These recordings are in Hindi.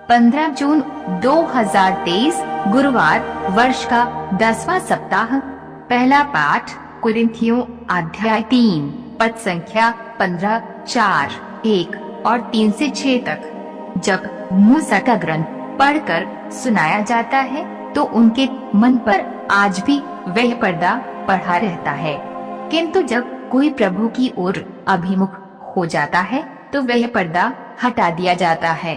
15 जून 2023 गुरुवार, वर्ष का 10वां सप्ताह। पहला पाठ कुरिन्थियों अध्याय 3 पद संख्या 15, 4, 1 और 3 से 6 तक। जब मूसा का ग्रंथ पढ़कर सुनाया जाता है तो उनके मन पर आज भी वह पर्दा पड़ा रहता है, किंतु जब कोई प्रभु की ओर अभिमुख हो जाता है तो वह पर्दा हटा दिया जाता है,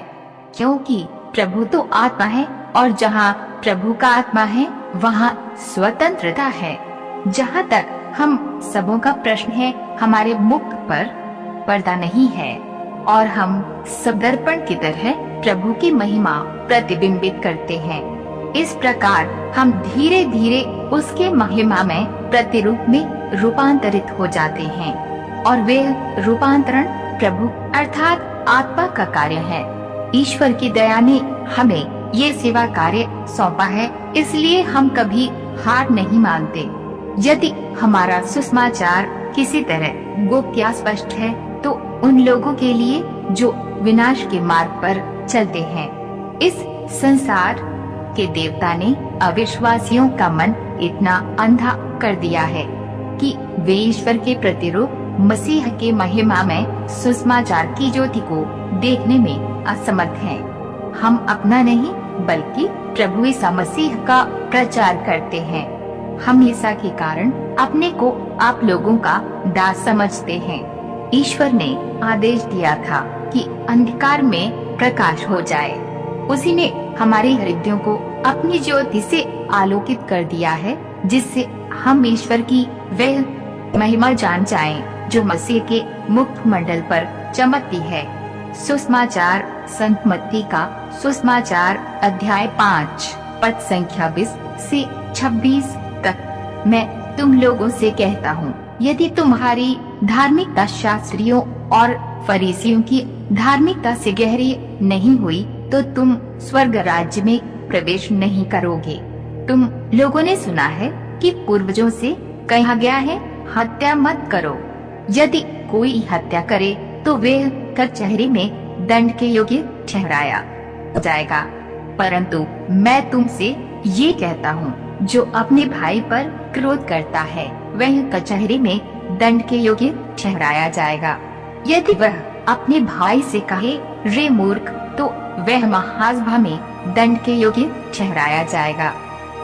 क्योंकि प्रभु तो आत्मा है और जहाँ प्रभु का आत्मा है वहाँ स्वतंत्रता है। जहाँ तक हम सबों का प्रश्न है, हमारे मुख पर पर्दा नहीं है और हम सब दर्पण की तरह प्रभु की महिमा प्रतिबिंबित करते हैं। इस प्रकार हम धीरे धीरे उसके महिमा में प्रतिरूप में रूपांतरित हो जाते हैं और वे रूपांतरण प्रभु अर्थात आत्मा का कार्य है। ईश्वर की दया ने हमें ये सेवा कार्य सौंपा है, इसलिए हम कभी हार नहीं मानते। यदि हमारा सुसमाचार किसी तरह गुप्त या स्पष्ट है तो उन लोगों के लिए जो विनाश के मार्ग पर चलते हैं। इस संसार के देवता ने अविश्वासियों का मन इतना अंधा कर दिया है कि वे ईश्वर के प्रतिरूप मसीह के महिमा में सुसमाचार की ज्योति को देखने में असमर्थ हैं। हम अपना नहीं बल्कि प्रभु ईसा मसीह का प्रचार करते हैं। हम ईसा के कारण अपने को आप लोगों का दास समझते हैं। ईश्वर ने आदेश दिया था कि अंधकार में प्रकाश हो जाए। उसी ने हमारे हृदयों को अपनी ज्योति से आलोकित कर दिया है, जिससे हम ईश्वर की वह महिमा जान जाएं, जो मसीह के मुखमंडल पर चमकती है। सुसमाचार संत मत्ती का सुसमाचार अध्याय 5 पद संख्या 20 से 26 तक। मैं तुम लोगों से कहता हूँ, यदि तुम्हारी धार्मिकता शास्त्रियों और फरीसियों की धार्मिकता से गहरी नहीं हुई तो तुम स्वर्ग राज्य में प्रवेश नहीं करोगे। तुम लोगों ने सुना है कि पूर्वजों से कहा गया है, हत्या मत करो। यदि कोई हत्या करे तो वे कचहरी में दंड के योग्य ठहराया जाएगा। परंतु मैं तुमसे ये कहता हूँ, जो अपने भाई पर क्रोध करता है वह कचहरी में दंड के योग्य ठहराया जाएगा। यदि वह अपने भाई से कहे, रे मूर्ख, तो वह महासभा में दंड के योग्य ठहराया जाएगा।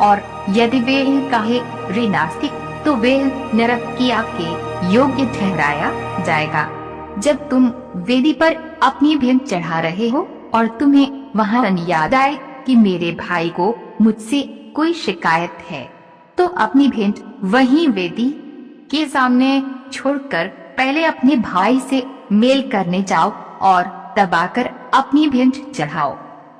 और यदि वे कहे, रे नास्तिक, तो वे नरक की आग के योग्य ठहराया जाएगा। जब तुम वेदी पर अपनी भेंट चढ़ा रहे हो और तुम्हें वहाँ याद आए कि मेरे भाई को मुझसे कोई शिकायत है, तो अपनी भेंट वहीं वेदी के सामने छोड़कर पहले अपने भाई से मेल करने जाओ और तब आकर अपनी भेंट चढ़ाओ।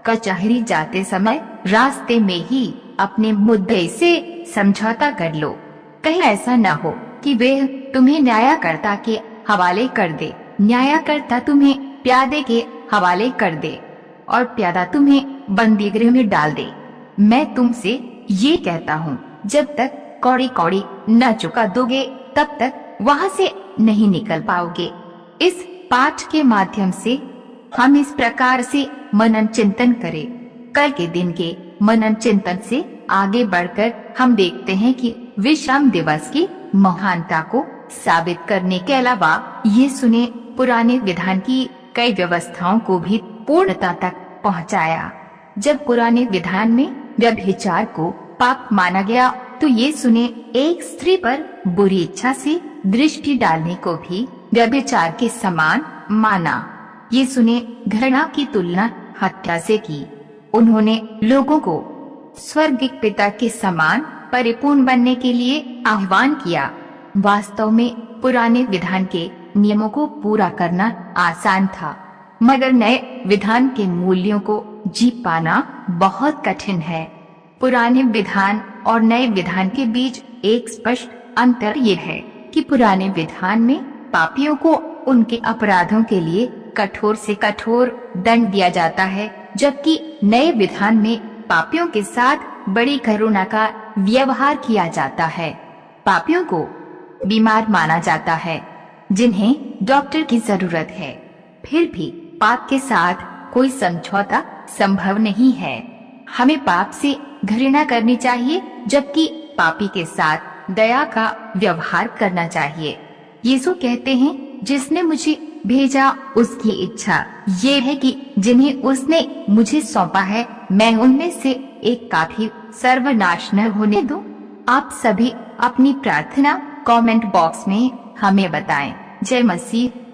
कचहरी जाते समय रास्ते में ही अपने मुद्दे से समझौता कर लो। कहीं ऐसा न हो कि वे तुम्हें न्यायकर्ता के हवाले कर दे, न्यायकर्ता तुम्हें प्यादे के हवाले कर दे और प्यादा तुम्हें बंदीगृह में डाल दे। मैं तुमसे ये कहता हूँ, जब तक कौड़ी कौड़ी न चुका दोगे तब तक वहाँ से नहीं निकल पाओगे। इस पाठ के माध्यम से हम इस प्रकार से मनन चिंतन करें। कल के दिन के मनन चिंतन से आगे बढ़कर हम देखते हैं कि विश्राम दिवस की महानता को साबित करने के अलावा यीशु ने पुराने विधान की कई व्यवस्थाओं को भी पूर्णता तक पहुंचाया। जब पुराने विधान में व्यभिचार को पाप माना गया तो यीशु ने एक स्त्री पर बुरी इच्छा से दृष्टि डालने को भी व्यभिचार के समान माना। यीशु ने घृणा की तुलना हत्या से की। उन्होंने लोगों को स्वर्गिक पिता के समान परिपूर्ण बनने के लिए आह्वान किया। वास्तव में पुराने विधान के नियमों को पूरा करना आसान था, मगर नए विधान के मूल्यों को जी पाना बहुत कठिन है। पुराने विधान और नए विधान के बीच एक स्पष्ट अंतर ये है कि पुराने विधान में पापियों को उनके अपराधों के लिए कठोर से कठोर दंड दिया जाता है, जबकि नए विधान में पापियों के साथ बड़ी करुणा का व्यवहार किया जाता है। पापियों को बीमार माना जाता है, जिन्हें डॉक्टर की जरूरत है, फिर भी पाप के साथ कोई समझौता संभव नहीं है। हमें पाप से घृणा करनी चाहिए, जबकि पापी के साथ दया का व्यवहार करना चाहिए। यीशु कहते हैं, जिसने मुझे भेजा उसकी इच्छा ये है कि जिन्हें उसने मुझे सौंपा है मैं उनमें से एक का भी सर्वनाश न होने दूं। आप सभी अपनी प्रार्थना कमेंट बॉक्स में हमें बताएं। जय मसीह।